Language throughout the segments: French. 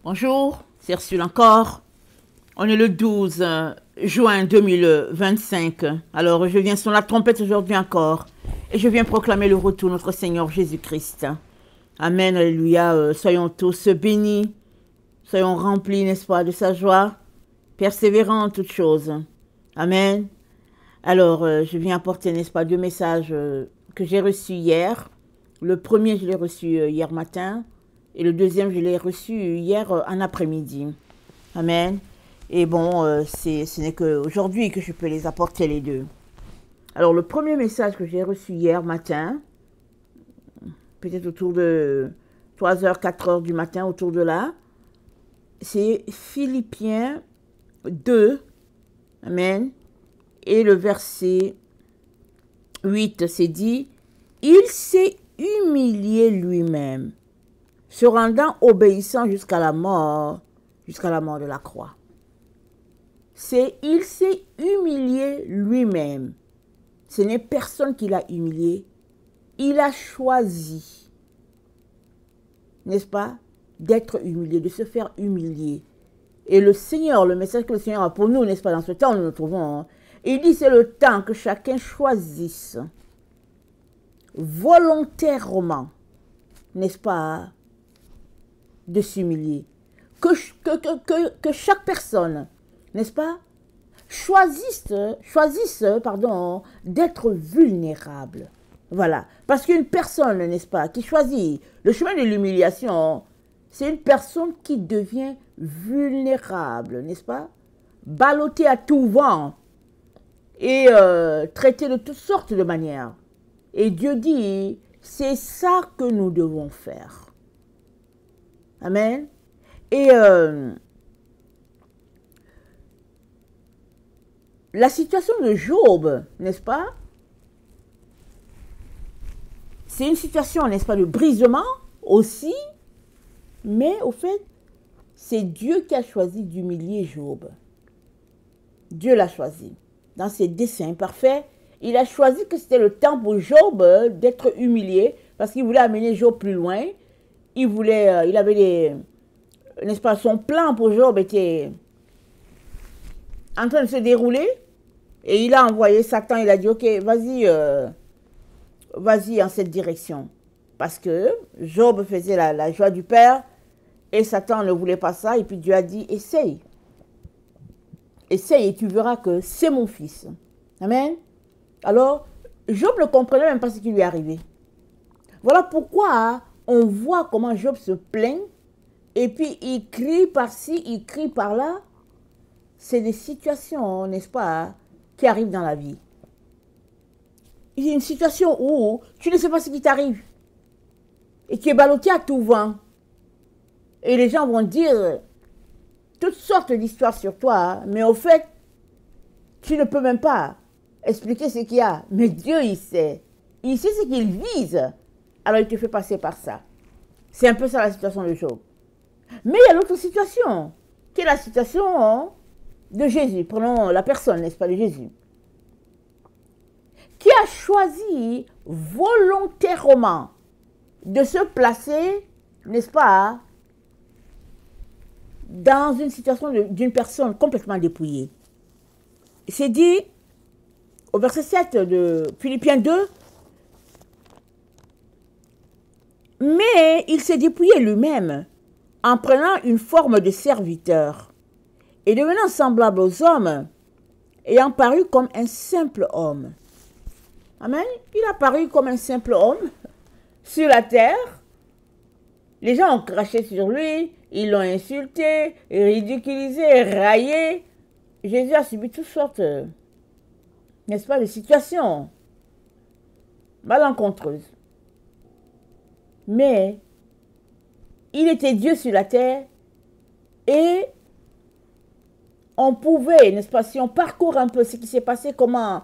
Bonjour, c'est Ursule encore. On est le 12 juin 2025. Alors, je viens sur la trompette aujourd'hui encore. Et je viens proclamer le retour de notre Seigneur Jésus-Christ. Amen, alléluia. Soyons tous bénis. Soyons remplis, n'est-ce pas, de sa joie. Persévérants en toutes choses. Amen. Alors, je viens apporter, n'est-ce pas, deux messages que j'ai reçus hier. Le premier, je l'ai reçu hier matin. Et le deuxième, je l'ai reçu hier en après-midi. Amen. Et bon, ce n'est qu'aujourd'hui que je peux les apporter les deux. Alors, le premier message que j'ai reçu hier matin, peut-être autour de 3h, 4h du matin, autour de là, c'est Philippiens 2. Amen. Et le verset 8, c'est dit, « Il s'est humilié lui-même, se rendant obéissant jusqu'à la mort de la croix. » Il s'est humilié lui-même. Ce n'est personne qui l'a humilié. Il a choisi, n'est-ce pas, d'être humilié, de se faire humilier. Et le Seigneur, le message que le Seigneur a pour nous, n'est-ce pas, dans ce temps où nous nous trouvons, il dit c'est le temps que chacun choisisse volontairement, n'est-ce pas, de s'humilier. Que chaque personne, n'est-ce pas, choisisse d'être vulnérable. Voilà. Parce qu'une personne, n'est-ce pas, qui choisit le chemin de l'humiliation, c'est une personne qui devient vulnérable, n'est-ce pas? Ballottée à tout vent et traitée de toutes sortes de manières. Et Dieu dit, c'est ça que nous devons faire. Amen. Et la situation de Job, n'est-ce pas? C'est une situation, n'est-ce pas, de brisement aussi, mais au fait, c'est Dieu qui a choisi d'humilier Job. Dieu l'a choisi. Dans ses desseins parfaits, il a choisi que c'était le temps pour Job d'être humilié, parce qu'il voulait amener Job plus loin. Il avait des, n'est-ce pas, son plan pour Job était en train de se dérouler. Et il a envoyé Satan, il a dit, ok, vas-y en cette direction. Parce que Job faisait la joie du Père, et Satan ne voulait pas ça, et puis Dieu a dit, essaye. Essaye et tu verras que c'est mon fils. Amen. Alors, Job ne comprenait même pas ce qui lui est arrivé. Voilà pourquoi on voit comment Job se plaint, et puis il crie par-ci, il crie par-là. C'est des situations, n'est-ce pas, qui arrivent dans la vie. Il y a une situation où tu ne sais pas ce qui t'arrive. Et tu es ballotté à tout vent. Et les gens vont dire toutes sortes d'histoires sur toi, mais au fait, tu ne peux même pas expliquer ce qu'il y a. Mais Dieu, il sait. Il sait ce qu'il vise. Alors, il te fait passer par ça. C'est un peu ça la situation de Job. Mais il y a l'autre situation, qui est la situation de Jésus. Prenons la personne, n'est-ce pas, de Jésus. Qui a choisi volontairement de se placer, n'est-ce pas, dans une situation d'une personne complètement dépouillée. C'est dit au verset 7 de Philippiens 2, « Mais il s'est dépouillé lui-même en prenant une forme de serviteur et devenant semblable aux hommes, ayant paru comme un simple homme. » Amen. Il a paru comme un simple homme sur la terre. Les gens ont craché sur lui, ils l'ont insulté, ridiculisé, raillé. Jésus a subi toutes sortes, n'est-ce pas, de situations malencontreuses. Mais il était Dieu sur la terre et on pouvait, n'est-ce pas, si on parcourt un peu ce qui s'est passé, comment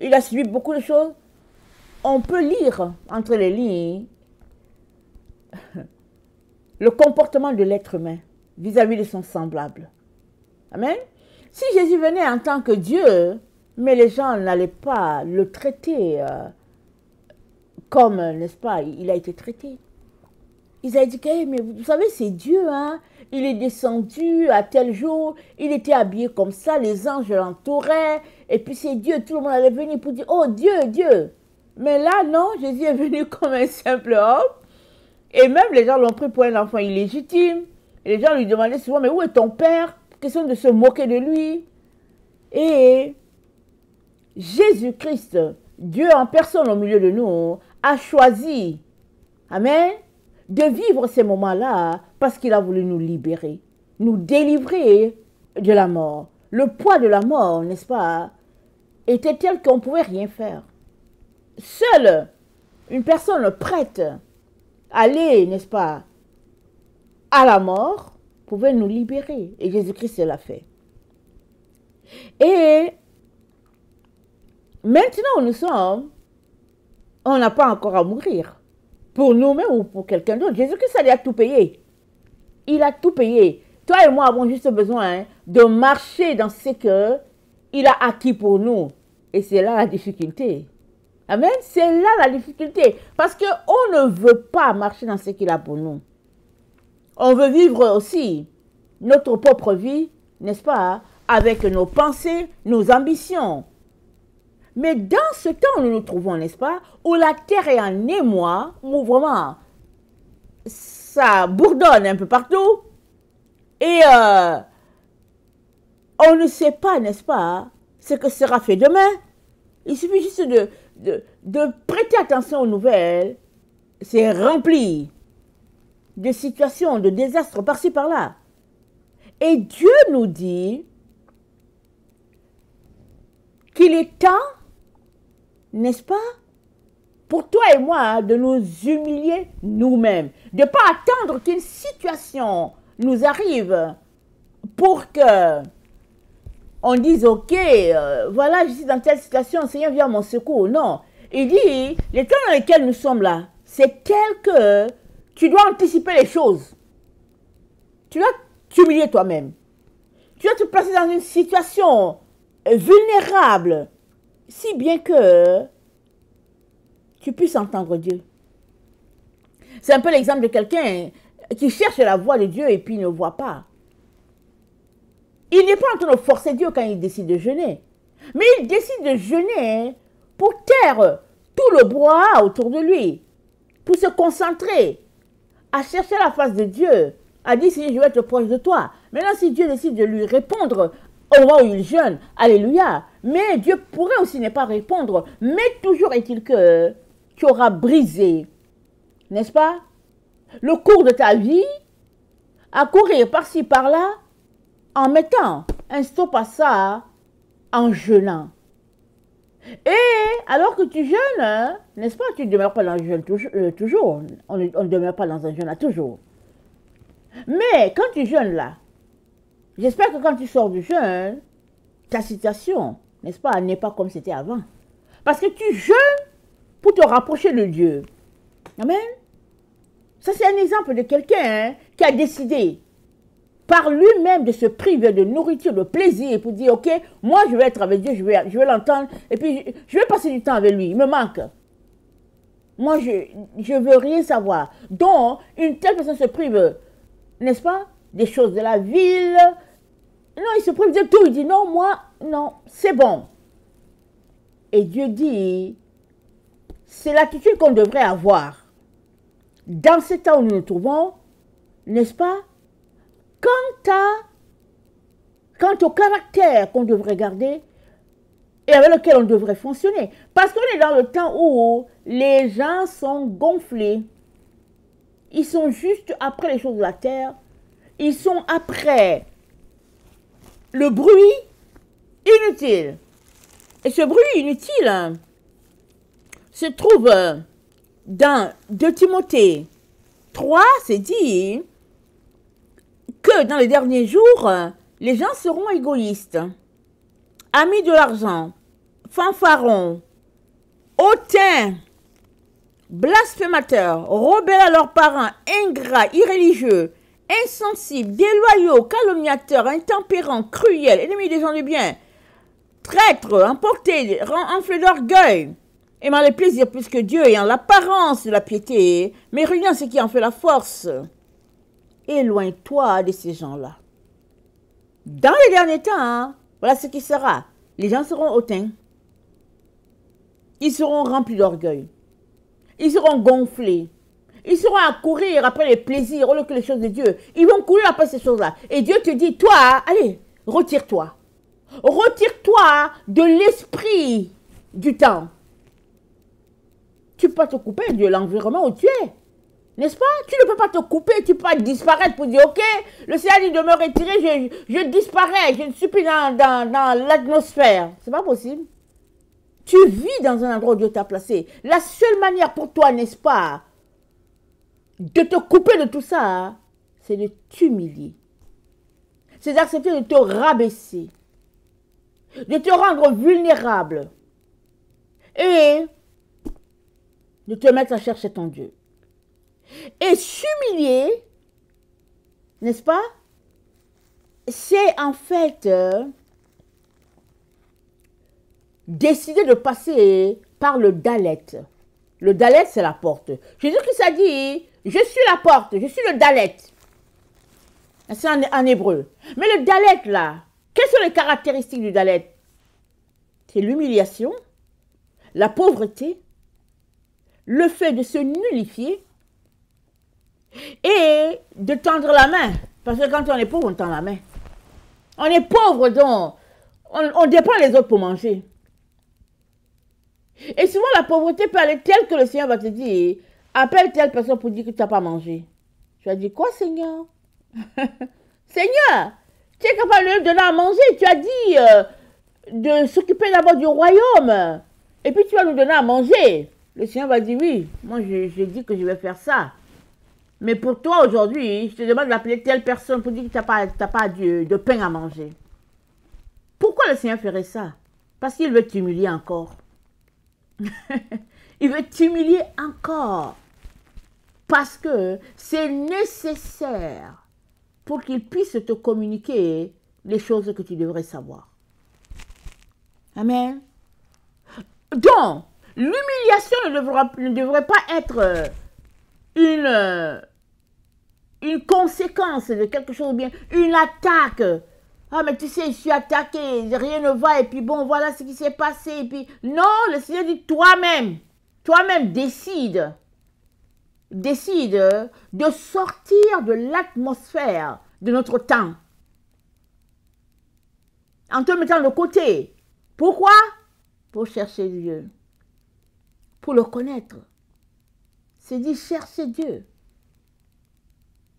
il a subi beaucoup de choses, on peut lire entre les lignes le comportement de l'être humain vis-à-vis de son semblable. Amen. Si Jésus venait en tant que Dieu, mais les gens n'allaient pas le traiter comme, n'est-ce pas, il a été traité. Ils avaient dit, hey, mais vous savez, c'est Dieu, hein. il est descendu à tel jour, il était habillé comme ça, les anges l'entouraient, et puis c'est Dieu, tout le monde allait venir pour dire, oh Dieu, Dieu. Mais là, non, Jésus est venu comme un simple homme, et même les gens l'ont pris pour un enfant illégitime, et les gens lui demandaient souvent, mais où est ton père? Question de se moquer de lui. Et Jésus-Christ, Dieu en personne au milieu de nous, a choisi, amen, de vivre ces moments-là parce qu'il a voulu nous libérer, nous délivrer de la mort. Le poids de la mort, n'est-ce pas, était tel qu'on ne pouvait rien faire. Seule une personne prête à aller, n'est-ce pas, à la mort, pouvait nous libérer. Et Jésus-Christ l'a fait. Et maintenant où nous sommes, on n'a pas encore à mourir. Pour nous-mêmes ou pour quelqu'un d'autre. Jésus-Christ a tout payé. Il a tout payé. Toi et moi avons juste besoin de marcher dans ce qu'il a acquis pour nous. Et c'est là la difficulté. Amen. C'est là la difficulté. Parce qu'on ne veut pas marcher dans ce qu'il a pour nous. On veut vivre aussi notre propre vie, n'est-ce pas, avec nos pensées, nos ambitions. Mais dans ce temps où nous nous trouvons, n'est-ce pas, où la terre est en émoi, où vraiment ça bourdonne un peu partout, et on ne sait pas, n'est-ce pas, ce que sera fait demain. Il suffit juste de prêter attention aux nouvelles. C'est rempli de situations, de désastres par-ci, par-là. Et Dieu nous dit qu'il est temps, n'est-ce pas, pour toi et moi, de nous humilier nous-mêmes. De ne pas attendre qu'une situation nous arrive pour que on dise, ok, voilà, je suis dans telle situation, Seigneur, viens à mon secours. Non. Il dit, les temps dans lesquels nous sommes là, c'est tel que tu dois anticiper les choses. Tu dois t'humilier toi-même. Tu dois te placer dans une situation vulnérable, si bien que tu puisses entendre Dieu. C'est un peu l'exemple de quelqu'un qui cherche la voix de Dieu et puis il ne voit pas. Il n'est pas en train de forcer Dieu quand il décide de jeûner. Mais il décide de jeûner pour taire tout le brouhaha autour de lui. Pour se concentrer à chercher la face de Dieu. À dire, Seigneur, je vais être proche de toi. Maintenant, si Dieu décide de lui répondre au moment où il jeûne, alléluia. Mais Dieu pourrait aussi ne pas répondre. Mais toujours est-il que tu auras brisé, n'est-ce pas, le cours de ta vie à courir par-ci, par-là, en mettant un stop à ça, en jeûnant. Et alors que tu jeûnes, n'est-ce pas, tu ne demeures pas dans le jeûne toujours. On ne demeure pas dans un jeûne à toujours. Mais quand tu jeûnes là, j'espère que quand tu sors du jeûne, ta situation, n'est-ce pas, n'est pas comme c'était avant. Parce que tu jeûnes pour te rapprocher de Dieu. Amen. Ça, c'est un exemple de quelqu'un qui a décidé par lui-même de se priver de nourriture, de plaisir, pour dire, ok, moi je vais être avec Dieu, je vais l'entendre, et puis je vais passer du temps avec lui, il me manque. Moi, je veux rien savoir. Donc, une telle personne se prive, n'est-ce pas, des choses de la ville. Non, il se prive de tout, il dit, non, moi, non, c'est bon. Et Dieu dit, c'est l'attitude qu'on devrait avoir. Dans ce temps où nous nous trouvons, n'est-ce pas, quant au caractère qu'on devrait garder et avec lequel on devrait fonctionner. Parce qu'on est dans le temps où les gens sont gonflés. Ils sont juste après les choses de la terre. Ils sont après le bruit inutile. Et ce bruit inutile se trouve dans 2 Timothée 3, c'est dit que dans les derniers jours, les gens seront égoïstes, amis de l'argent, fanfarons, hautains, blasphémateurs, rebelles à leurs parents, ingrats, irréligieux, insensibles, déloyaux, calomniateurs, intempérants, cruels, ennemis des gens du bien, traîtres, emportés, enflés d'orgueil, aimant les plaisirs plus que Dieu, ayant l'apparence de la piété, mais ruinant ce qui en fait la force. Éloigne-toi de ces gens-là. Dans les derniers temps, hein, voilà ce qui sera. Les gens seront hautains. Ils seront remplis d'orgueil. Ils seront gonflés. Ils seront à courir après les plaisirs au lieu que les choses de Dieu. Ils vont courir après ces choses-là. Et Dieu te dit, toi, allez, retire-toi. Retire-toi de l'esprit du temps. Tu ne peux pas te couper de l'environnement où tu es. N'est-ce pas? Tu ne peux pas te couper, tu peux pas disparaître pour dire, ok, le Seigneur dit de me retirer, je disparais, je ne suis plus dans l'atmosphère. C'est pas possible. Tu vis dans un endroit où Dieu t'a placé. La seule manière pour toi, n'est-ce pas, de te couper de tout ça, c'est de t'humilier. C'est d'accepter de te rabaisser, de te rendre vulnérable et de te mettre à chercher ton Dieu. Et s'humilier, n'est-ce pas? C'est en fait décider de passer par le Dalet. Le Dalet, c'est la porte. Jésus-Christ a dit, je suis la porte, je suis le Dalet. C'est en hébreu. Mais le Dalet, là, quelles sont les caractéristiques du Dalet? C'est l'humiliation, la pauvreté, le fait de se nullifier, et de tendre la main. Parce que quand on est pauvre, on tend la main. On est pauvre, donc on dépend les autres pour manger. Et souvent, la pauvreté peut aller telle que le Seigneur va te dire, appelle telle personne pour dire que tu n'as pas mangé. Tu vas dire, quoi, Seigneur? Seigneur, tu es capable de lui donner à manger. Tu as dit de s'occuper d'abord du royaume. Et puis tu vas nous donner à manger. Le Seigneur va dire, oui, moi je dis que je vais faire ça. Mais pour toi, aujourd'hui, je te demande d'appeler telle personne pour dire que tu n'as pas de pain à manger. Pourquoi le Seigneur ferait ça? Parce qu'il veut t'humilier encore. Il veut t'humilier encore. Parce que c'est nécessaire pour qu'il puisse te communiquer les choses que tu devrais savoir. Amen. Donc, l'humiliation ne devrait pas être une conséquence de quelque chose de bien, une attaque. Ah, mais tu sais, je suis attaqué, rien ne va, et puis bon, voilà ce qui s'est passé. Et puis, non, le Seigneur dit toi-même décide de sortir de l'atmosphère de notre temps. En te mettant de côté. Pourquoi? Pour chercher Dieu. Pour le connaître. C'est dit chercher Dieu.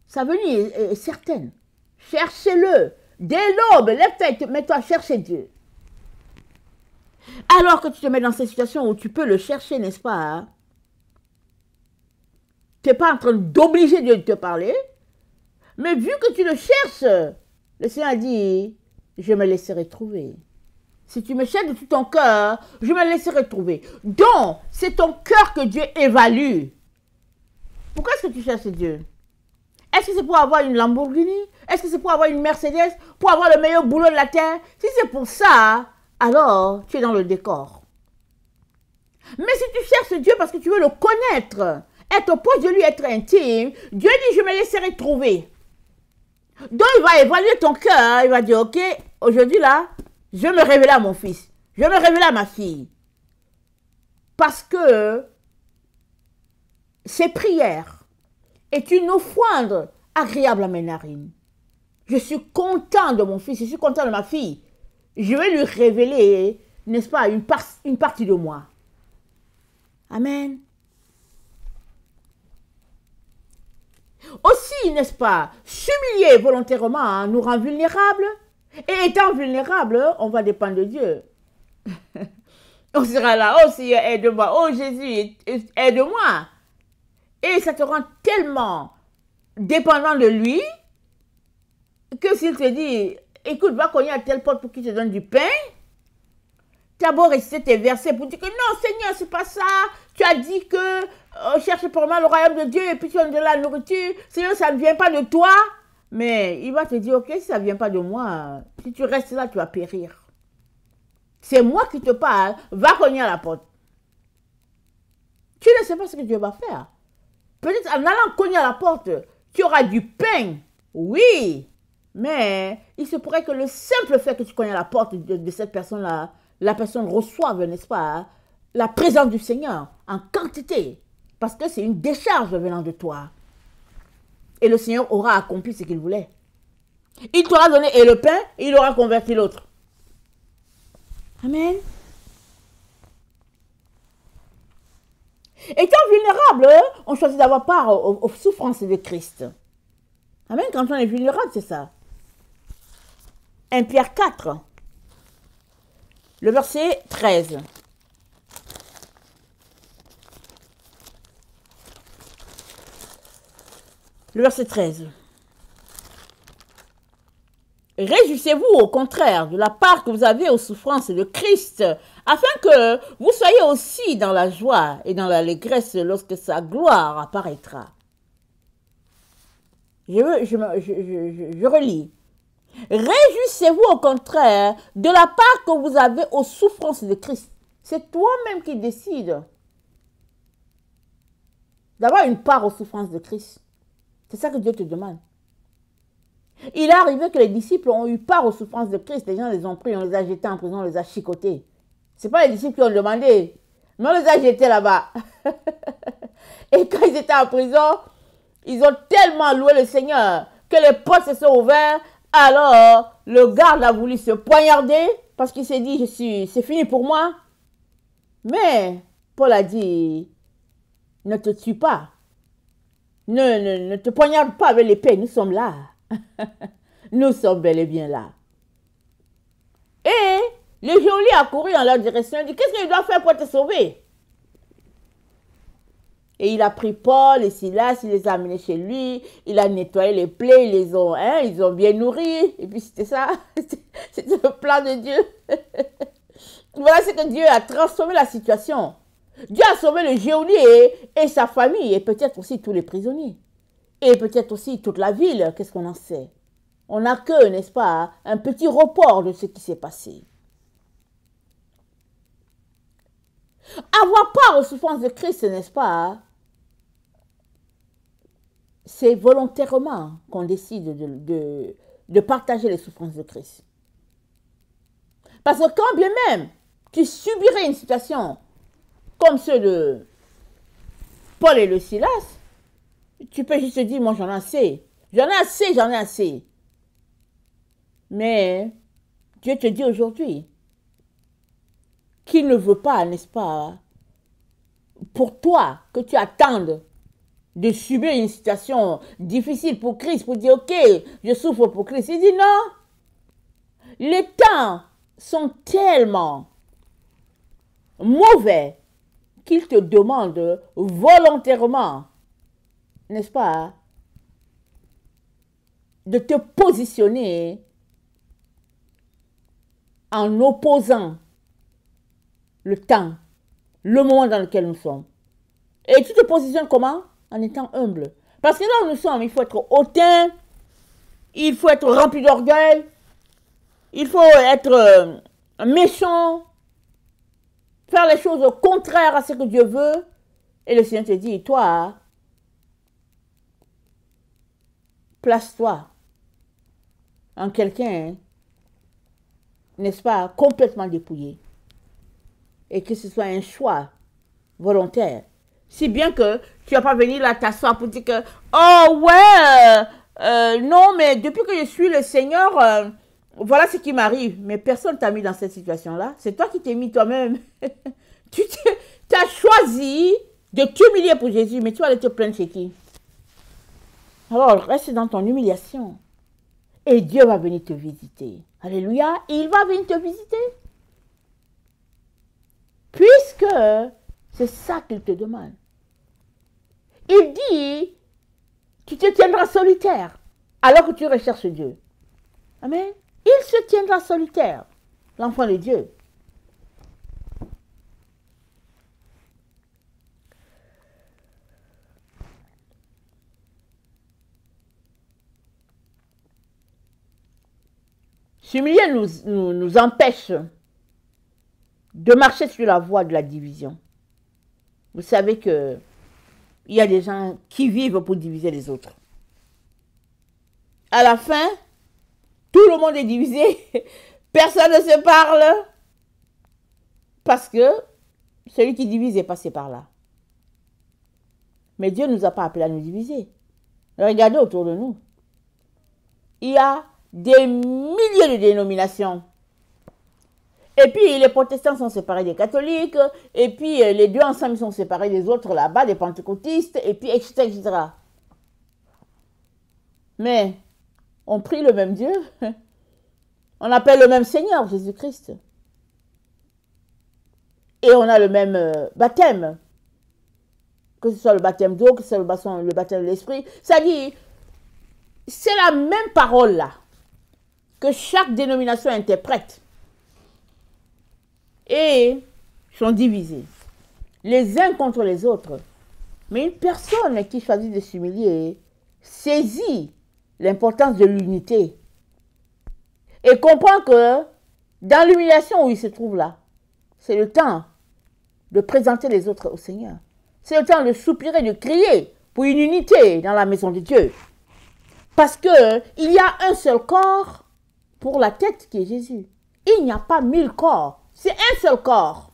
Sa venue est certaine. Cherchez-le. Dès l'aube, lève-toi et mets-toi à chercher Dieu. Alors que tu te mets dans cette situation où tu peux le chercher, n'est-ce pas? Hein? Tu n'es pas en train d'obliger Dieu de te parler. Mais vu que tu le cherches, le Seigneur a dit, je me laisserai trouver. Si tu me cherches de tout ton cœur, je me laisserai trouver. Donc, c'est ton cœur que Dieu évalue. Pourquoi est-ce que tu cherches Dieu? Est-ce que c'est pour avoir une Lamborghini? Est-ce que c'est pour avoir une Mercedes? Pour avoir le meilleur boulot de la terre? Si c'est pour ça, alors tu es dans le décor. Mais si tu cherches Dieu parce que tu veux le connaître, être proche de lui, être intime, Dieu dit, je me laisserai trouver. Donc, il va évaluer ton cœur. Il va dire, ok, aujourd'hui là, je vais me révéler à mon fils. Je vais me révéler à ma fille. Parce que ces prières est une offrande agréable à mes narines. Je suis content de mon fils, je suis content de ma fille. Je vais lui révéler, n'est-ce pas, une partie de moi. Amen. Aussi, n'est-ce pas, s'humilier volontairement nous rend vulnérables. Et étant vulnérable, on va dépendre de Dieu. On sera là, oh Seigneur, aide-moi, oh Jésus, aide-moi. Et ça te rend tellement dépendant de lui que s'il te dit, écoute, va cogner à telle porte pour qu'il te donne du pain, tu as beau réciter tes versets pour dire que non, Seigneur, c'est pas ça. Tu as dit que cherche pour moi le royaume de Dieu et puis tu donnes de la nourriture. Seigneur, ça ne vient pas de toi. Mais il va te dire, ok, si ça ne vient pas de moi, si tu restes là, tu vas périr. C'est moi qui te parle, va cogner à la porte. Tu ne sais pas ce que Dieu va faire. Peut-être en allant cogner à la porte, Tu auras du pain, oui, mais il se pourrait que le simple fait que tu connais la porte de cette personne-là, la personne reçoive, n'est-ce pas, la présence du Seigneur en quantité, parce que c'est une décharge venant de toi. Et le Seigneur aura accompli ce qu'il voulait. Il t'aura donné et le pain, et il aura converti l'autre. Amen. Étant vulnérable, on choisit d'avoir part aux souffrances de Christ. Amen. Quand on est vulnérable, c'est ça. 1 Pierre 4, le verset 13. Le verset 13. Réjouissez-vous au contraire de la part que vous avez aux souffrances de Christ, afin que vous soyez aussi dans la joie et dans l'allégresse lorsque sa gloire apparaîtra. Je relis. Réjouissez-vous au contraire de la part que vous avez aux souffrances de Christ. C'est toi-même qui décides d'avoir une part aux souffrances de Christ. C'est ça que Dieu te demande. Il est arrivé que les disciples ont eu part aux souffrances de Christ. Les gens les ont pris, on les a jetés en prison, on les a chicotés. Ce n'est pas les disciples qui ont demandé, mais on les a jetés là-bas. Et quand ils étaient en prison, ils ont tellement loué le Seigneur que les portes se sont ouvertes. Alors, le garde a voulu se poignarder parce qu'il s'est dit, c'est fini pour moi. Mais Paul a dit, ne te tue pas. Ne te poignarde pas avec l'épée, nous sommes là. Nous sommes bel et bien là. Et le geôlier a couru en leur direction. Il dit, qu'est-ce qu'il doit faire pour te sauver? Et il a pris Paul et Silas, il les a amenés chez lui, il a nettoyé les plaies, ils ont bien nourri. Et puis c'était ça, c'était le plan de Dieu. Voilà ce que Dieu a transformé la situation. Dieu a sauvé le geôlier et sa famille, et peut-être aussi tous les prisonniers. Et peut-être aussi toute la ville, qu'est-ce qu'on en sait? On n'a que, n'est-ce pas, un petit report de ce qui s'est passé. Avoir part aux souffrances de Christ, n'est-ce pas? C'est volontairement qu'on décide de partager les souffrances de Christ. Parce que quand bien même tu subirais une situation comme ceux de Paul et le Silas, tu peux juste te dire, moi j'en ai assez. J'en ai assez, j'en ai assez. Mais Dieu te dit aujourd'hui qu'il ne veut pas, n'est-ce pas, pour toi que tu attendes de subir une situation difficile pour Christ, pour dire, ok, je souffre pour Christ. Il dit non. Les temps sont tellement mauvais qu'il te demande volontairement, n'est-ce pas, de te positionner en opposant le temps, le moment dans lequel nous sommes. Et tu te positionnes comment? En étant humble. Parce que là où nous sommes, il faut être hautain, il faut être rempli d'orgueil, il faut être méchant, faire les choses contraires à ce que Dieu veut. Et le Seigneur te dit, toi, place-toi en quelqu'un, n'est-ce pas, complètement dépouillé. Et que ce soit un choix volontaire. Si bien que tu n'as pas venu là t'asseoir pour dire que, oh ouais, non, mais depuis que je suis le Seigneur, voilà ce qui m'arrive. Mais personne t'a mis dans cette situation-là. C'est toi qui t'es mis toi-même. Tu as choisi de t'humilier pour Jésus, mais tu vas aller te plaindre chez qui? Alors, reste dans ton humiliation. Et Dieu va venir te visiter. Alléluia. Il va venir te visiter. Puisque c'est ça qu'il te demande. Il dit, tu te tiendras solitaire alors que tu recherches Dieu. Amen. Il se tiendra solitaire, l'enfant de Dieu. S'humilier nous empêche de marcher sur la voie de la division. Vous savez que il y a des gens qui vivent pour diviser les autres. À la fin, tout le monde est divisé. Personne ne se parle. Parce que celui qui divise est passé par là. Mais Dieu ne nous a pas appelés à nous diviser. Regardez autour de nous. Il y a des milliers de dénominations. Et puis les protestants sont séparés des catholiques. Et puis les deux ensemble sont séparés des autres là-bas, des pentecôtistes. Et puis etc. etc. Mais on prie le même Dieu. On appelle le même Seigneur, Jésus-Christ. Et on a le même baptême. Que ce soit le baptême d'eau, que ce soit le baptême de l'esprit. C'est-à-dire, c'est la même parole là que chaque dénomination interprète. Et sont divisés. Les uns contre les autres. Mais une personne qui choisit de s'humilier saisit l'importance de l'unité. Et comprend que dans l'humiliation où il se trouve là, c'est le temps de présenter les autres au Seigneur. C'est le temps de soupirer, de crier pour une unité dans la maison de Dieu. Parce qu'il y a un seul corps pour la tête qui est Jésus. Il n'y a pas 1000 corps. C'est un seul corps.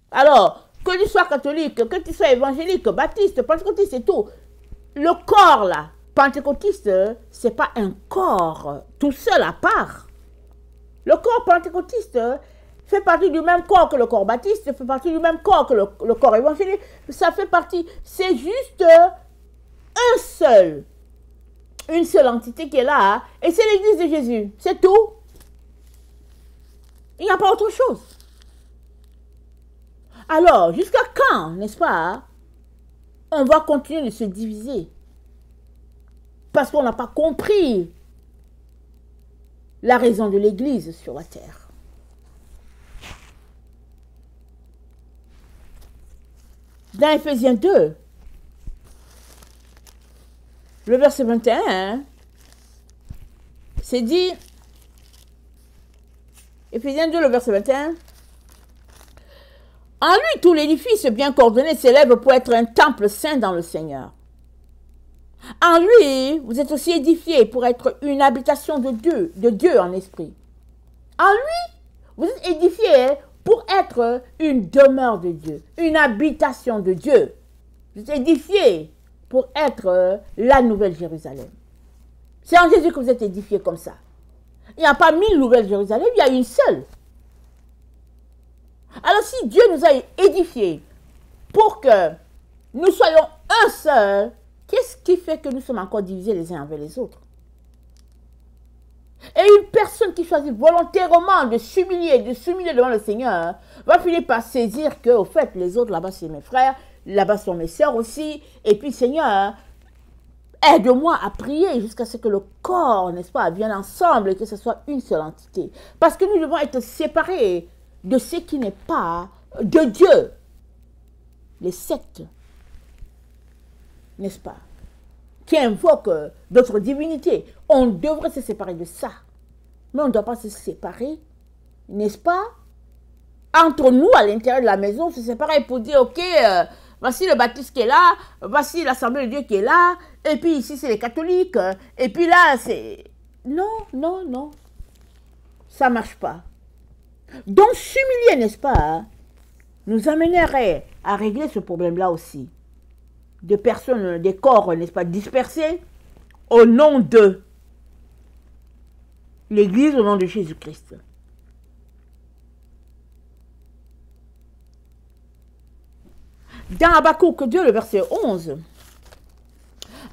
Alors, que tu sois catholique, que tu sois évangélique, baptiste, pentecôtiste et tout, le corps là, pentecôtiste, ce n'est pas un corps tout seul à part. Le corps pentecôtiste fait partie du même corps que le corps baptiste, fait partie du même corps que le corps évangélique. Ça fait partie, c'est juste une seule entité qui est là, et c'est l'église de Jésus, c'est tout. Il n'y a pas autre chose. Alors, jusqu'à quand, n'est-ce pas, on va continuer de se diviser? Parce qu'on n'a pas compris la raison de l'église sur la terre. Dans Éphésiens 2, le verset 21, c'est dit, Éphésiens 2, le verset 21, en lui, tout l'édifice bien coordonné s'élève pour être un temple saint dans le Seigneur. En lui, vous êtes aussi édifiés pour être une habitation de Dieu en esprit. En lui, vous êtes édifiés pour être une demeure de Dieu, une habitation de Dieu. Vous êtes édifiés pour être la nouvelle Jérusalem. C'est en Jésus que vous êtes édifiés comme ça. Il n'y a pas 1000 nouvelles Jérusalem, il y a une seule. Alors si Dieu nous a édifiés pour que nous soyons un seul, qu'est-ce qui fait que nous sommes encore divisés les uns avec les autres? Et une personne qui choisit volontairement de s'humilier devant le Seigneur, va finir par saisir que, au fait, les autres là-bas c'est mes frères, là-bas sont mes sœurs aussi, et puis Seigneur, aide-moi à prier jusqu'à ce que le corps, n'est-ce pas, vienne ensemble et que ce soit une seule entité. Parce que nous devons être séparés de ce qui n'est pas de Dieu. Les sectes, n'est-ce pas, qui invoquent d'autres divinités. On devrait se séparer de ça. Mais on ne doit pas se séparer, n'est-ce pas, entre nous à l'intérieur de la maison, se séparer pour dire, ok, voici le baptiste qui est là, voici l'assemblée de Dieu qui est là, et puis ici c'est les catholiques, et puis là c'est... Non, non, non. Ça ne marche pas. Donc s'humilier, n'est-ce pas, nous amènerait à régler ce problème-là aussi. De personnes, des corps, n'est-ce pas, dispersés au nom de l'Église, au nom de Jésus-Christ. Dans Habakkuk 2, le verset 11,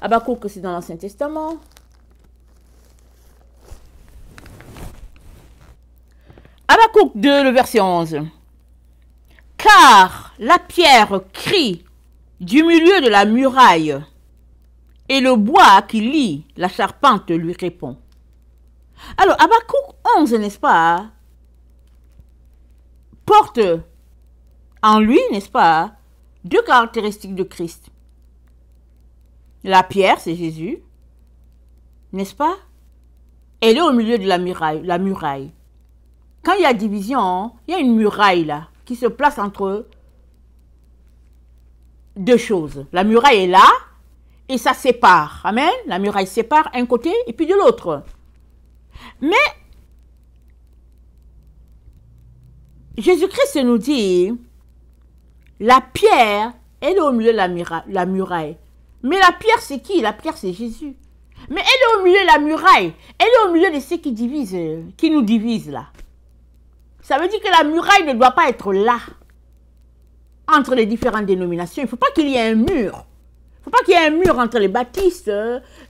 Habakkuk, c'est dans l'Ancien Testament. Habakkuk 2, le verset 11. Car la pierre crie du milieu de la muraille, et le bois qui lie la charpente lui répond. Alors, Habakkuk 11, n'est-ce pas, porte en lui, n'est-ce pas, deux caractéristiques de Christ. La pierre, c'est Jésus, n'est-ce pas? Elle est au milieu de la muraille. Quand il y a division, il y a une muraille là, qui se place entre deux choses. La muraille est là, et ça sépare. Amen. La muraille sépare un côté et puis de l'autre. Mais Jésus-Christ nous dit, la pierre, elle est au milieu de la muraille. Mais la pierre, c'est qui? La pierre, c'est Jésus. Mais elle est au milieu de la muraille. Elle est au milieu de ceux qui divisent, qui nous divisent là. Ça veut dire que la muraille ne doit pas être là, entre les différentes dénominations. Il ne faut pas qu'il y ait un mur. Il ne faut pas qu'il y ait un mur entre les baptistes,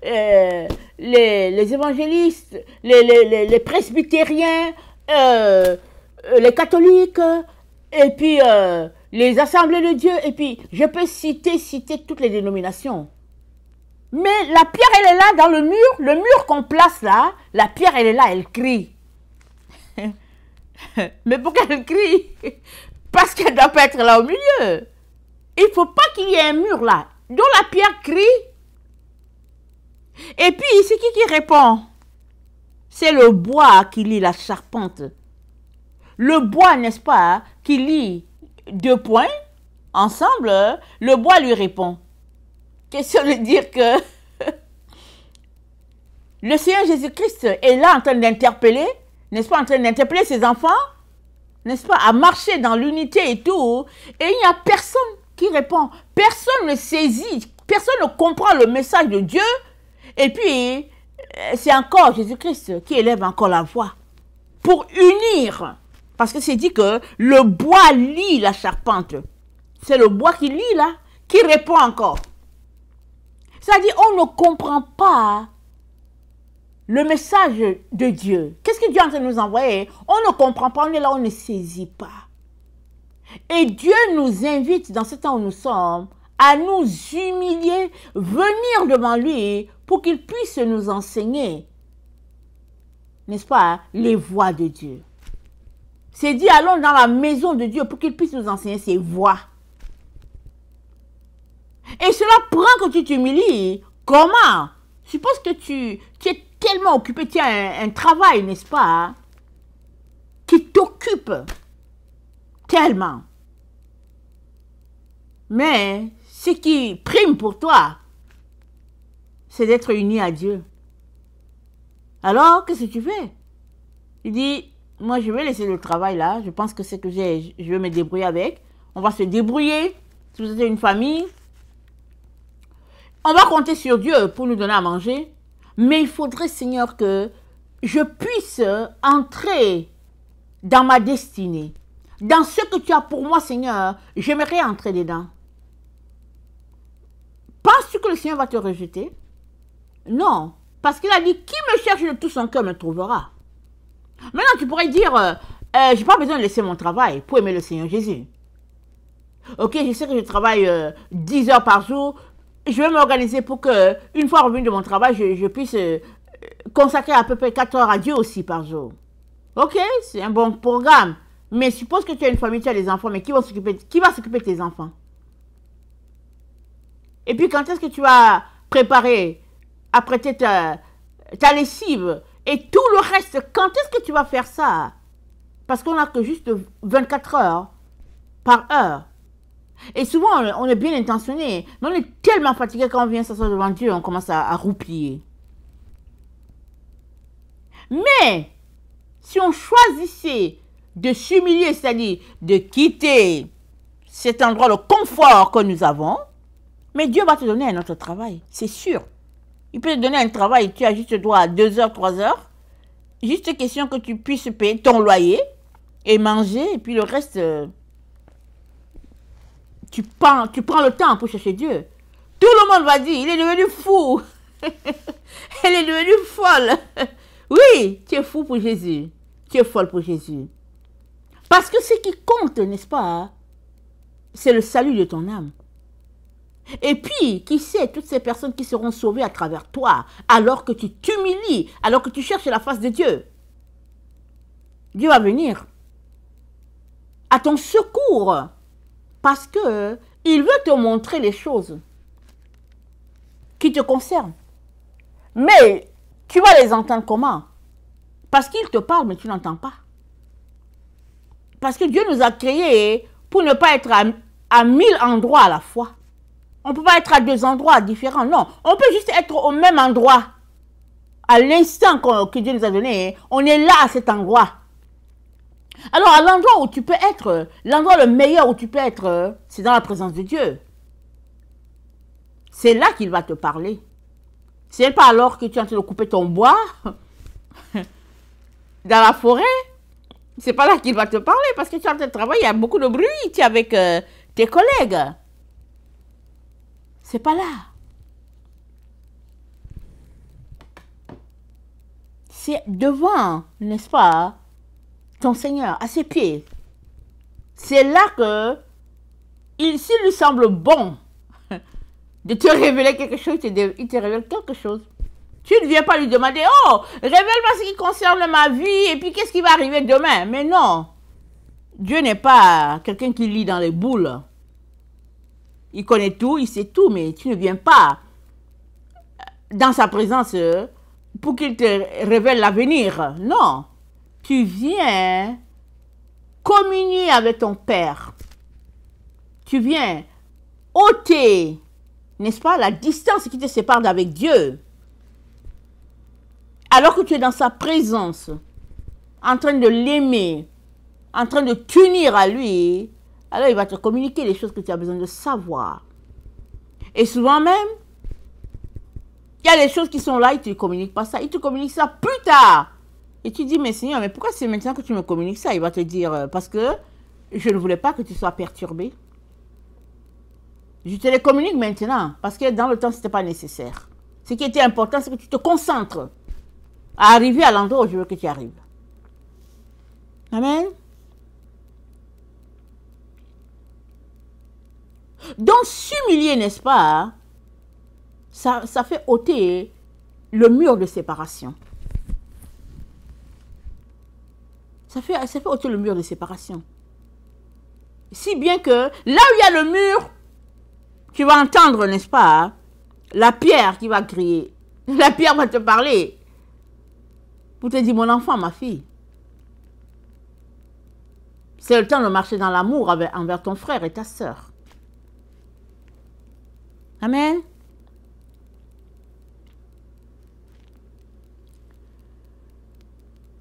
les évangélistes, les presbytériens, les catholiques, et puis les assemblées de Dieu, et puis je peux citer toutes les dénominations. Mais la pierre, elle est là dans le mur qu'on place là, la pierre, elle est là, elle crie. Mais pourquoi elle crie? Parce qu'elle ne doit pas être là au milieu. Il ne faut pas qu'il y ait un mur là, dont la pierre crie. Et puis, c'est qui répond? C'est le bois qui lie la charpente. Le bois, n'est-ce pas, qui lie deux points ensemble, le bois lui répond. Question de dire que le Seigneur Jésus-Christ est là en train d'interpeller, n'est-ce pas, en train d'interpeller ses enfants, n'est-ce pas, à marcher dans l'unité et tout, et il n'y a personne qui répond, personne ne saisit, personne ne comprend le message de Dieu, et puis c'est encore Jésus-Christ qui élève encore la voix pour unir, parce que c'est dit que le bois lie la charpente, c'est le bois qui lie là, qui répond encore. C'est-à-dire, on ne comprend pas le message de Dieu. Qu'est-ce que Dieu est en train de nous envoyer? On ne comprend pas, on est là, on ne saisit pas. Et Dieu nous invite, dans ce temps où nous sommes, à nous humilier, venir devant lui, pour qu'il puisse nous enseigner, n'est-ce pas, les voies de Dieu. C'est dit, allons dans la maison de Dieu, pour qu'il puisse nous enseigner ses voies. Et cela prend que tu t'humilies. Comment? Suppose que tu es tellement occupé, tu as un travail, n'est-ce pas, qui t'occupe tellement. Mais ce qui prime pour toi, c'est d'être uni à Dieu. Alors, qu'est-ce que tu fais? Tu dis, moi je vais laisser le travail là, je pense que c'est que je vais me débrouiller avec. On va se débrouiller, si vous êtes une famille. On va compter sur Dieu pour nous donner à manger, mais il faudrait, Seigneur, que je puisse entrer dans ma destinée. Dans ce que tu as pour moi, Seigneur, j'aimerais entrer dedans. Penses-tu que le Seigneur va te rejeter? Non, parce qu'il a dit, qui me cherche de tout son cœur me trouvera. Maintenant, tu pourrais dire, je n'ai pas besoin de laisser mon travail pour aimer le Seigneur Jésus. Ok, je sais que je travaille 10 heures par jour, je vais m'organiser pour que, une fois revenu de mon travail, je puisse consacrer à peu près 4 heures à Dieu aussi par jour. Ok, c'est un bon programme. Mais suppose que tu as une famille, tu as des enfants, mais qui va s'occuper de tes enfants? Et puis quand est-ce que tu vas préparer, apprêter ta lessive et tout le reste? Quand est-ce que tu vas faire ça? Parce qu'on n'a que juste 24 heures par heure. Et souvent, on est bien intentionné, mais on est tellement fatigué quand on vient s'asseoir devant Dieu, on commence à roupiller. Mais, si on choisissait de s'humilier, c'est-à-dire de quitter cet endroit, le confort que nous avons, mais Dieu va te donner un autre travail, c'est sûr. Il peut te donner un travail, tu as juste droit à 2 heures, 3 heures, juste question que tu puisses payer ton loyer et manger, et puis le reste... Tu prends le temps pour chercher Dieu. Tout le monde va dire, il est devenu fou. Elle est devenue folle. Oui, tu es fou pour Jésus. Tu es folle pour Jésus. Parce que ce qui compte, n'est-ce pas, c'est le salut de ton âme. Et puis, qui sait, toutes ces personnes qui seront sauvées à travers toi, alors que tu t'humilies, alors que tu cherches la face de Dieu. Dieu va venir à ton secours. Parce que il veut te montrer les choses qui te concernent. Mais tu vas les entendre comment? Parce qu'il te parle, mais tu n'entends pas. Parce que Dieu nous a créés pour ne pas être à 1000 endroits à la fois. On ne peut pas être à deux endroits différents. Non, on peut juste être au même endroit. À l'instant que Dieu nous a donné, on est là à cet endroit. Alors, à l'endroit où tu peux être, l'endroit le meilleur où tu peux être, c'est dans la présence de Dieu. C'est là qu'il va te parler. C'est pas alors que tu es en train de couper ton bois dans la forêt. C'est pas là qu'il va te parler parce que tu es en train de travailler, il y a beaucoup de bruit, tu es avec tes collègues. C'est pas là. C'est devant, n'est-ce pas, ton Seigneur, à ses pieds. C'est là que, s'il lui semble bon de te révéler quelque chose, il te révèle quelque chose. Tu ne viens pas lui demander, oh, révèle-moi ce qui concerne ma vie, et puis qu'est-ce qui va arriver demain. Mais non, Dieu n'est pas quelqu'un qui lit dans les boules. Il connaît tout, il sait tout, mais tu ne viens pas dans sa présence pour qu'il te révèle l'avenir. Non, tu viens communier avec ton Père. Tu viens ôter, n'est-ce pas, la distance qui te sépare d'avec Dieu. Alors que tu es dans sa présence, en train de l'aimer, en train de t'unir à lui, alors il va te communiquer les choses que tu as besoin de savoir. Et souvent même, il y a des choses qui sont là, il ne te communique pas ça, il te communique ça plus tard. Et tu dis, mais Seigneur, mais pourquoi c'est maintenant que tu me communiques ça? Il va te dire, parce que je ne voulais pas que tu sois perturbé. Je te les communique maintenant, parce que dans le temps, ce n'était pas nécessaire. Ce qui était important, c'est que tu te concentres à arriver à l'endroit où je veux que tu arrives. Amen. Donc, s'humilier, n'est-ce pas, ça fait ôter le mur de séparation. Ça fait ôter le mur de séparation. Si bien que, là où il y a le mur, tu vas entendre, n'est-ce pas, la pierre qui va crier. La pierre va te parler. Pour te dire, mon enfant, ma fille, c'est le temps de marcher dans l'amour envers ton frère et ta sœur. Amen.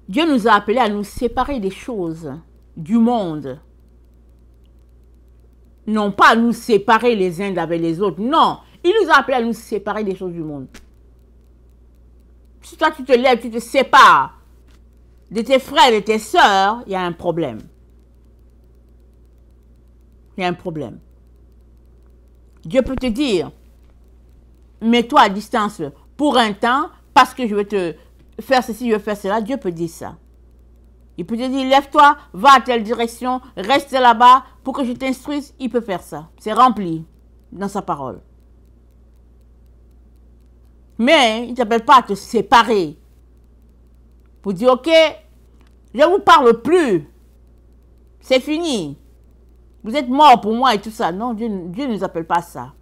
Dieu nous a appelés à nous séparer des choses du monde. Non pas à nous séparer les uns d'avec les autres. Non, il nous a appelés à nous séparer des choses du monde. Si toi tu te lèves, tu te sépares de tes frères et de tes sœurs, il y a un problème. Il y a un problème. Dieu peut te dire, mets-toi à distance pour un temps, parce que je vais te faire ceci, je vais faire cela. Dieu peut dire ça. Il peut te dire, lève-toi, va à telle direction, reste là-bas pour que je t'instruise. Il peut faire ça. C'est rempli dans sa parole. Mais il ne t'appelle pas à te séparer. Pour dire, ok, je ne vous parle plus. C'est fini. Vous êtes morts pour moi et tout ça. Non, Dieu ne nous appelle pas à ça.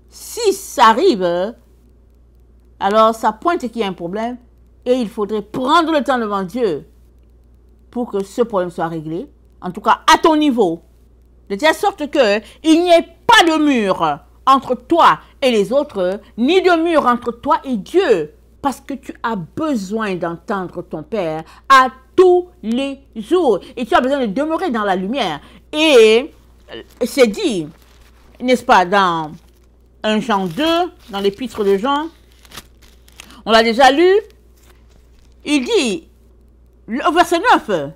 Si ça arrive, alors ça pointe qu'il y a un problème et il faudrait prendre le temps devant Dieu pour que ce problème soit réglé. En tout cas, à ton niveau. De telle sorte qu'il n'y ait pas de mur entre toi et les autres, ni de mur entre toi et Dieu. Parce que tu as besoin d'entendre ton Père à tous les jours. Et tu as besoin de demeurer dans la lumière. Et c'est dit, n'est-ce pas, dans 1 Jean 2, dans l'épître de Jean, on l'a déjà lu, il dit, au verset 9,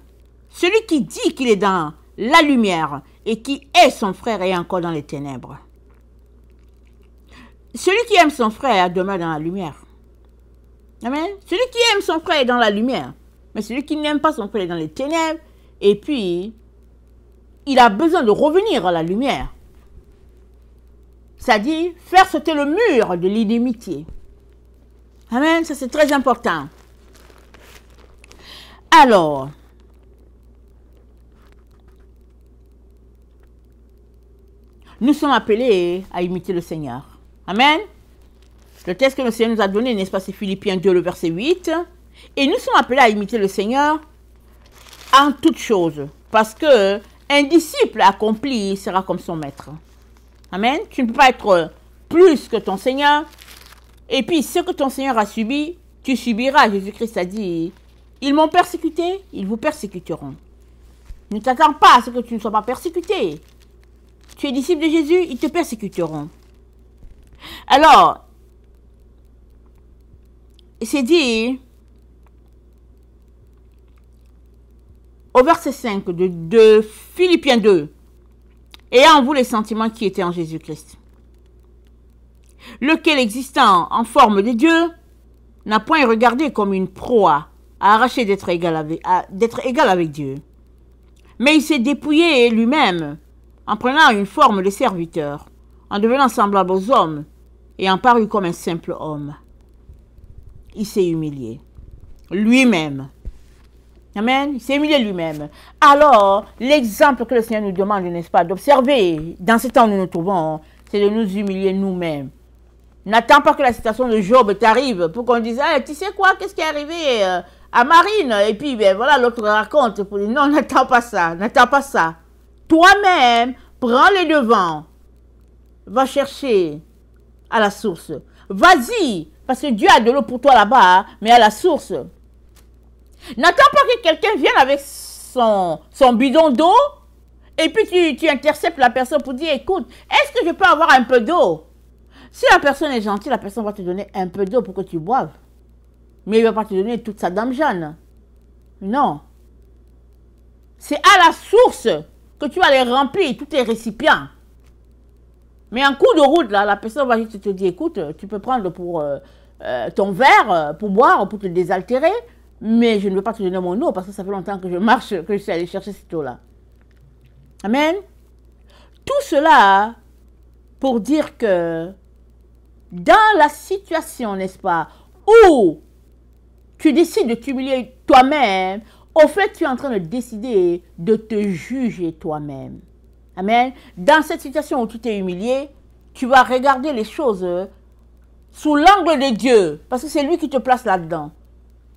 celui qui dit qu'il est dans la lumière et qui est son frère est encore dans les ténèbres. Celui qui aime son frère demeure dans la lumière. Amen. Celui qui aime son frère est dans la lumière. Mais celui qui n'aime pas son frère est dans les ténèbres. Et puis, il a besoin de revenir à la lumière. C'est-à-dire, faire sauter le mur de l'inimitié. Amen. Ça, c'est très important. Alors, nous sommes appelés à imiter le Seigneur. Amen. Le texte que le Seigneur nous a donné, n'est-ce pas, c'est Philippiens 2, le verset 8. Et nous sommes appelés à imiter le Seigneur en toutes choses. Parce que un disciple accompli sera comme son maître. Amen. Tu ne peux pas être plus que ton Seigneur. Et puis, ce que ton Seigneur a subi, tu subiras. Jésus-Christ a dit, ils m'ont persécuté, ils vous persécuteront. Ne t'attends pas à ce que tu ne sois pas persécuté. Tu es disciple de Jésus, ils te persécuteront. Alors, c'est dit au verset 5 de Philippiens 2, ayant en vous les sentiments qui étaient en Jésus-Christ, lequel existant en forme de Dieu, n'a point regardé comme une proie à arracher d'être égal avec Dieu. Mais il s'est dépouillé lui-même en prenant une forme de serviteur, en devenant semblable aux hommes et en parut comme un simple homme. Il s'est humilié lui-même. Amen. Il s'est humilié lui-même. Alors, l'exemple que le Seigneur nous demande, n'est-ce pas, d'observer dans ce temps où nous nous trouvons, c'est de nous humilier nous-mêmes. N'attends pas que la situation de Job t'arrive pour qu'on dise, ah, tu sais quoi, qu'est-ce qui est arrivé à Marine? Et puis, ben voilà, l'autre raconte. Non, n'attends pas ça, n'attends pas ça. Toi-même, prends les devants. Va chercher à la source. Vas-y, parce que Dieu a de l'eau pour toi là-bas, mais à la source. N'attends pas que quelqu'un vienne avec son bidon d'eau et puis tu interceptes la personne pour dire, écoute, est-ce que je peux avoir un peu d'eau? Si la personne est gentille, la personne va te donner un peu d'eau pour que tu boives. Mais il ne va pas te donner toute sa dame Jeanne. Non. C'est à la source que tu vas les remplir, tous tes récipients. Mais en cours de route, là, la personne va juste te dire, écoute, tu peux prendre pour ton verre, pour boire, pour te désaltérer, mais je ne veux pas te donner mon eau parce que ça fait longtemps que je marche, que je suis allé chercher cette eau-là. Amen. Tout cela pour dire que dans la situation, n'est-ce pas, où tu décides de t'humilier toi-même, au fait, tu es en train de décider de te juger toi-même. Amen. Dans cette situation où tu t'es humilié, tu vas regarder les choses sous l'angle de Dieu, parce que c'est lui qui te place là-dedans.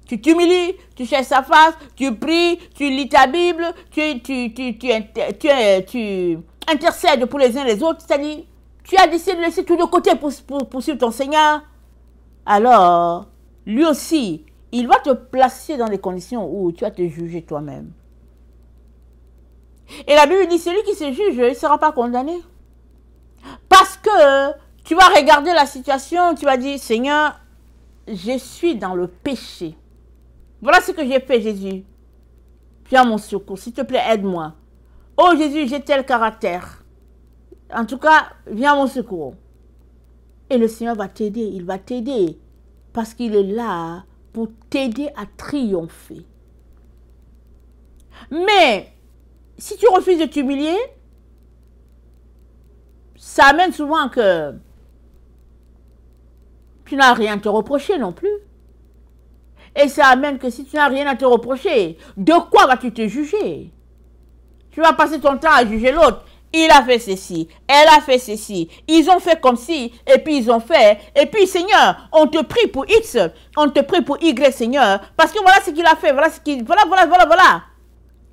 Tu t'humilies, tu cherches sa face, tu pries, tu lis ta Bible, tu intercèdes pour les uns les autres, c'est-à-dire, tu as décidé de laisser tout de côté pour suivre ton Seigneur. Alors, lui aussi, il va te placer dans des conditions où tu vas te juger toi-même. Et la Bible dit, celui qui se juge, il ne sera pas condamné. Parce que tu vas regarder la situation, tu vas dire, Seigneur, je suis dans le péché. Voilà ce que j'ai fait, Jésus. Viens à mon secours, s'il te plaît, aide-moi. Oh Jésus, j'ai tel caractère. En tout cas, viens à mon secours. Et le Seigneur va t'aider, il va t'aider. Parce qu'il est là pour t'aider à triompher. Mais, si tu refuses de t'humilier, ça amène souvent que tu n'as rien à te reprocher non plus. Et ça amène que si tu n'as rien à te reprocher, de quoi vas-tu te juger? Tu vas passer ton temps à juger l'autre. Il a fait ceci, elle a fait ceci, ils ont fait comme ci, et puis ils ont fait. Et puis Seigneur, on te prie pour X, on te prie pour Y, Seigneur, parce que voilà ce qu'il a fait, voilà ce qu'il... Voilà.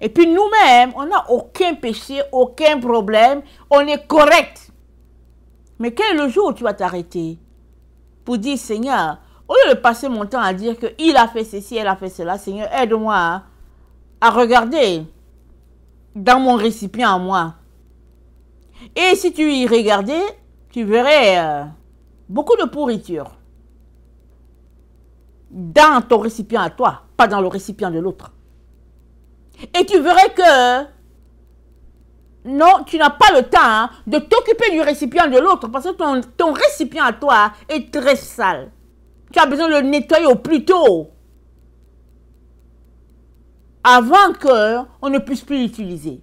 Et puis nous-mêmes, on n'a aucun péché, aucun problème, on est correct. Mais quel est le jour où tu vas t'arrêter pour dire, Seigneur, au lieu de passer mon temps à dire qu'il a fait ceci, elle a fait cela, Seigneur, aide-moi à regarder dans mon récipient à moi. Et si tu y regardais, tu verrais beaucoup de pourriture dans ton récipient à toi, pas dans le récipient de l'autre. Et tu verrais que non, tu n'as pas le temps de t'occuper du récipient de l'autre parce que ton récipient à toi est très sale. Tu as besoin de le nettoyer au plus tôt avant qu'on ne puisse plus l'utiliser.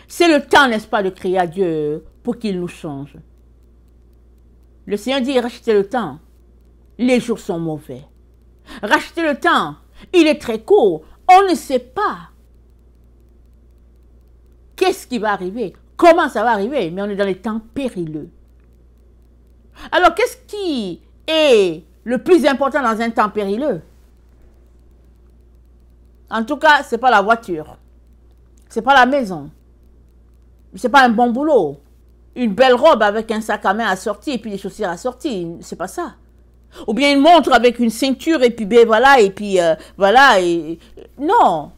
C'est le temps, n'est-ce pas, de crier à Dieu pour qu'il nous change. Le Seigneur dit, rachetez le temps. Les jours sont mauvais. Rachetez le temps. Il est très court. On ne sait pas qu'est-ce qui va arriver, comment ça va arriver, mais on est dans les temps périlleux. Alors, qu'est-ce qui est le plus important dans un temps périlleux? En tout cas, ce n'est pas la voiture. Ce n'est pas la maison. Ce n'est pas un bon boulot. Une belle robe avec un sac à main assorti et puis des chaussures assorties. C'est pas ça. Ou bien une montre avec une ceinture et puis ben voilà, et puis voilà. Non.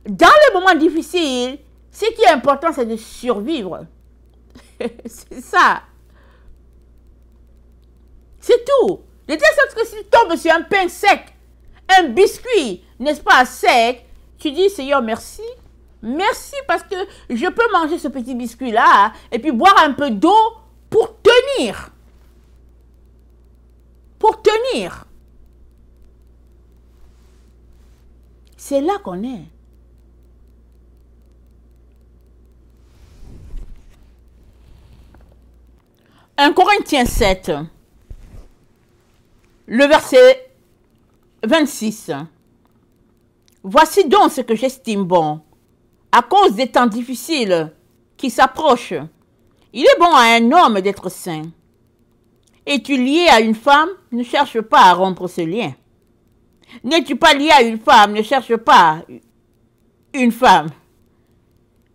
Dans les moments difficiles, ce qui est important, c'est de survivre. C'est ça. C'est tout. De telle sorte que si tu tombes sur un pain sec, un biscuit, n'est-ce pas, sec, tu dis, Seigneur, merci. Merci parce que je peux manger ce petit biscuit-là et puis boire un peu d'eau pour tenir. Pour tenir. C'est là qu'on est. Un Corinthiens 7, le verset 26. Voici donc ce que j'estime bon. À cause des temps difficiles qui s'approchent, il est bon à un homme d'être saint. Es-tu lié à une femme? Ne cherche pas à rompre ce lien. N'es-tu pas lié à une femme? Ne cherche pas une femme.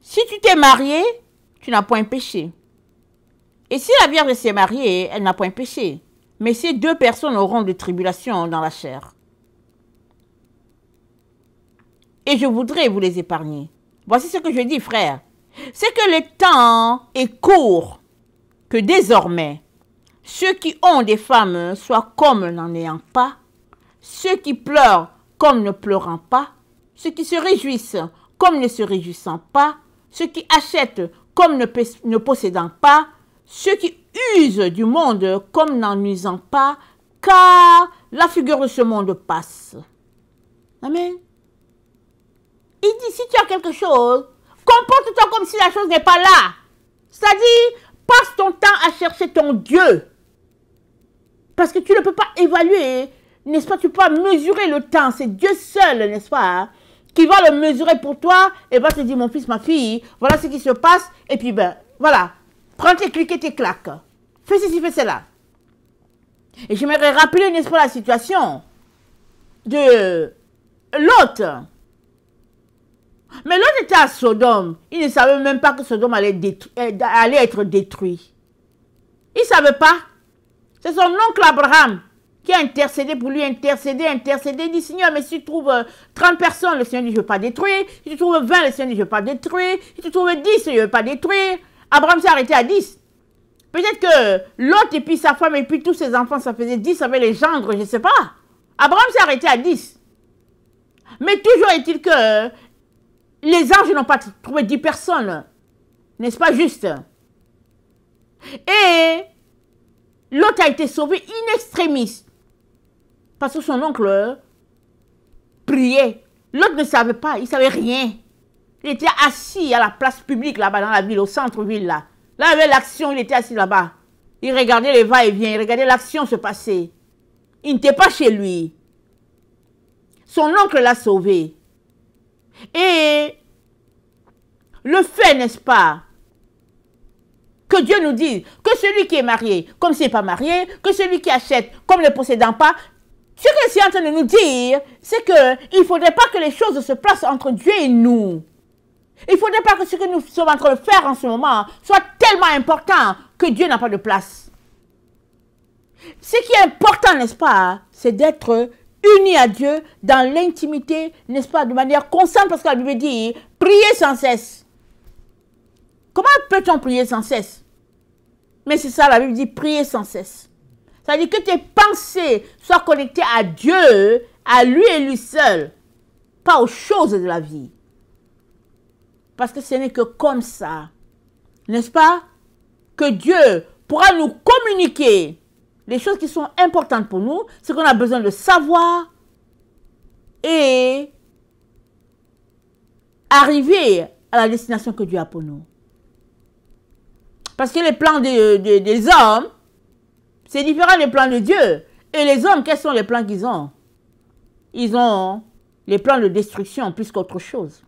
Si tu t'es marié, tu n'as point péché. Et si la Vierge s'est mariée, elle n'a point péché. Mais ces deux personnes auront des tribulations dans la chair. Et je voudrais vous les épargner. Voici ce que je dis, frère. C'est que le temps est court, que désormais, ceux qui ont des femmes soient comme n'en ayant pas, ceux qui pleurent comme ne pleurant pas, ceux qui se réjouissent comme ne se réjouissant pas, ceux qui achètent comme ne possédant pas, ceux qui usent du monde comme n'en usant pas, car la figure de ce monde passe. Amen. Il dit, si tu as quelque chose, comporte-toi comme si la chose n'est pas là. C'est-à-dire, passe ton temps à chercher ton Dieu. Parce que tu ne peux pas évaluer, n'est-ce pas, tu peux pas mesurer le temps. C'est Dieu seul, n'est-ce pas, qui va le mesurer pour toi et va te dire, mon fils, ma fille, voilà ce qui se passe. Et puis, ben, voilà, prends tes clics et tes claques. Fais ceci, fais cela. Et j'aimerais rappeler, n'est-ce pas, la situation de Lot. Mais l'autre était à Sodome. Il ne savait même pas que Sodome allait être détruit. Il ne savait pas. C'est son oncle Abraham qui a intercédé pour lui, intercédé. Il dit, Seigneur, mais si tu trouves 30 personnes, le Seigneur dit, je ne veux pas détruire. Si tu trouves 20, le Seigneur dit, je ne veux pas détruire. Si tu trouves 10, je ne veux pas détruire. Abraham s'est arrêté à 10. Peut-être que l'autre et puis sa femme et puis tous ses enfants, ça faisait 10 avec les gendres, je ne sais pas. Abraham s'est arrêté à 10. Mais toujours est-il que les anges n'ont pas trouvé 10 personnes. N'est-ce pas juste? Et l'autre a été sauvé in extremis. Parce que son oncle priait. L'autre ne savait pas, il ne savait rien. Il était assis à la place publique là-bas dans la ville, au centre-ville là. Là, il y avait l'action, il était assis là-bas. Il regardait les va-et-vient, il regardait l'action se passer. Il n'était pas chez lui. Son oncle l'a sauvé. Et le fait, n'est-ce pas, que Dieu nous dise que celui qui est marié, comme s'il n'est pas marié, que celui qui achète, comme ne possédant pas, ce que c'est en train de nous dire, c'est qu'il ne faudrait pas que les choses se placent entre Dieu et nous. Il ne faudrait pas que ce que nous sommes en train de faire en ce moment soit tellement important que Dieu n'a pas de place. Ce qui est important, n'est-ce pas, c'est d'être unis à Dieu dans l'intimité, n'est-ce pas, de manière constante, parce que la Bible dit, priez sans cesse. Comment peut-on prier sans cesse? Mais c'est ça, la Bible dit, priez sans cesse. Ça veut dire que tes pensées soient connectées à Dieu, à lui et lui seul, pas aux choses de la vie. Parce que ce n'est que comme ça, n'est-ce pas, que Dieu pourra nous communiquer les choses qui sont importantes pour nous, ce qu'on a besoin de savoir et arriver à la destination que Dieu a pour nous. Parce que les plans des hommes, c'est différent des plans de Dieu. Et les hommes, quels sont les plans qu'ils ont? Ils ont les plans de destruction plus qu'autre chose.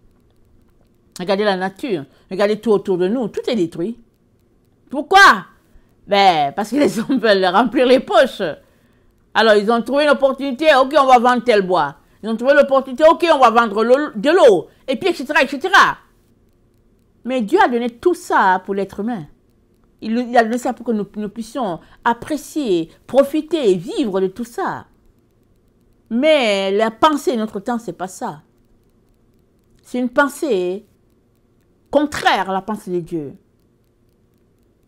Regardez la nature, regardez tout autour de nous, tout est détruit. Pourquoi? Ben, parce que les hommes veulent remplir les poches. Alors, ils ont trouvé une opportunité, ok, on va vendre tel bois. Ils ont trouvé l'opportunité, ok, on va vendre de l'eau, et puis etc., etc. Mais Dieu a donné tout ça pour l'être humain. Il a donné ça pour que nous puissions apprécier, profiter, vivre de tout ça. Mais la pensée de notre temps, c'est pas ça. C'est une pensée contraire à la pensée de Dieu.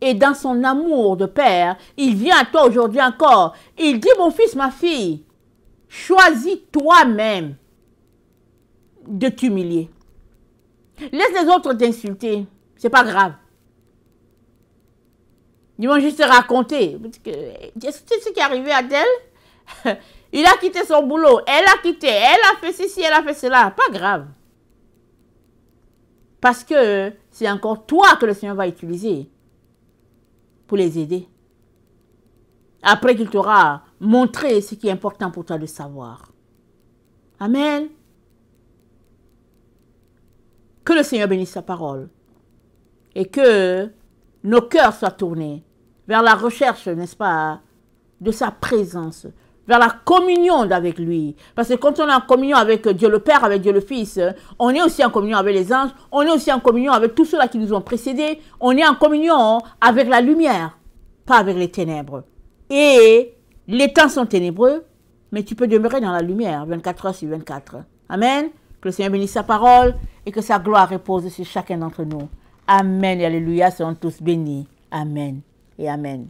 Et dans son amour de père, il vient à toi aujourd'hui encore. Il dit, mon fils, ma fille, choisis toi-même de t'humilier. Laisse les autres t'insulter. C'est pas grave. Ils vont juste te raconter. Est-ce que tu sais ce qui est arrivé à tel? Il a quitté son boulot. Elle a quitté. Elle a fait ceci, elle a fait cela. Pas grave. Parce que c'est encore toi que le Seigneur va utiliser pour les aider. Après qu'il t'aura montré ce qui est important pour toi de savoir. Amen. Que le Seigneur bénisse sa parole. Et que nos cœurs soient tournés vers la recherche, n'est-ce pas, de sa présence, vers la communion avec lui. Parce que quand on est en communion avec Dieu le Père, avec Dieu le Fils, on est aussi en communion avec les anges, on est aussi en communion avec tous ceux-là qui nous ont précédés, on est en communion avec la lumière, pas avec les ténèbres. Et les temps sont ténébreux, mais tu peux demeurer dans la lumière 24 heures sur 24. Amen. Que le Seigneur bénisse sa parole et que sa gloire repose sur chacun d'entre nous. Amen et alléluia, seront tous bénis. Amen et amen.